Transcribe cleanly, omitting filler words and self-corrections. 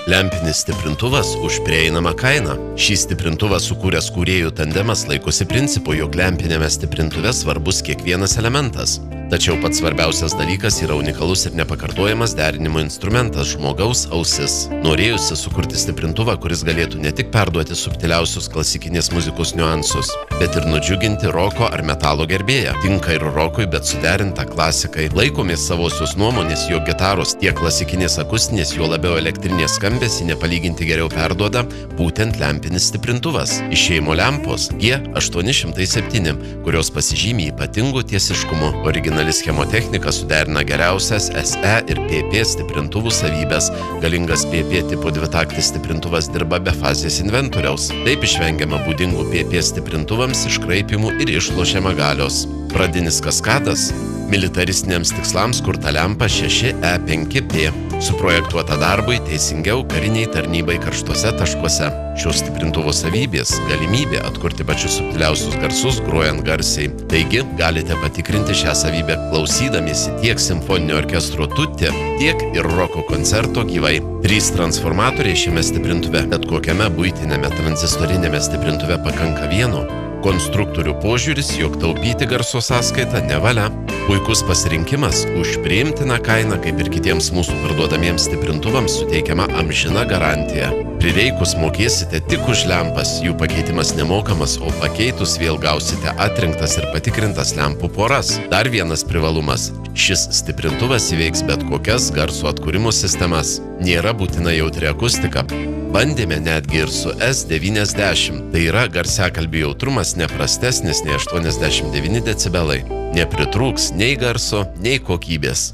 Lempinis stiprintuvas už prieinamą kainą. Šį stiprintuvą sukūręs kūrėjų tandemas laikosi principo, jog lempinėme stiprintuve svarbus kiekvienas elementas. Tačiau pats svarbiausias dalykas yra unikalus ir nepakartojamas derinimo instrumentas – žmogaus ausis. Norėjusi sukurti stiprintuvą, kuris galėtų ne tik perduoti subtiliausius klasikinės muzikos niuansus, bet ir nudžiuginti roko ar metalo gerbėją. Tinka ir rokui, bet suderinta klasikai. Laikomės savosios nuomonės, jog gitaros tiek klasikinės akustinės, juo labiau elektrinės skambesį nepalyginti geriau perduoda būtent lempinis stiprintuvas. Išėjimo lempos G807, kurios pasižymi ypatingu tiesiškumu. Originali schemotechnika suderina geriausias SE ir PP stiprintuvų savybės. Galingas PP tipo dvitaktis stiprintuvas dirba be fazės inventoriaus. Taip išvengiama būdingų PP stiprintuvams iškraipimų ir išlošiama galios. Pradinis kaskadas militaristiniams tikslams kurta lempa 6E5P, suprojektuota darbui teisingiau kariniai tarnybai karštuose taškuose. Šios stiprintuvo savybės – galimybė atkurti pačius subtiliausius garsus grojant garsiai. Taigi, galite patikrinti šią savybę klausydamiesi tiek simfoninio orkestro tutti, tiek ir roko koncerto gyvai. 3 transformatoriai šiame stiprintuve, bet kokiame buitinėme tranzistorinėme stiprintuve pakanka vieno. Konstruktorių požiūris, jog taupyti garso sąskaitą nevalia. Puikus pasirinkimas už priimtiną kainą, kaip ir kitiems mūsų parduodamiems stiprintuvams suteikiama amžina garantija. Prireikus mokėsite tik už lempas, jų pakeitimas nemokamas, o pakeitus vėl gausite atrinktas ir patikrintas lempų poras. Dar vienas privalumas – šis stiprintuvas įveiks bet kokias garso atkūrimo sistemas. Nėra būtina jautri akustika. Bandėme netgi ir su S90, tai yra garsiakalbių jautrumas neprastesnis nei 89 decibelai. Nepritrūks nei garso, nei kokybės.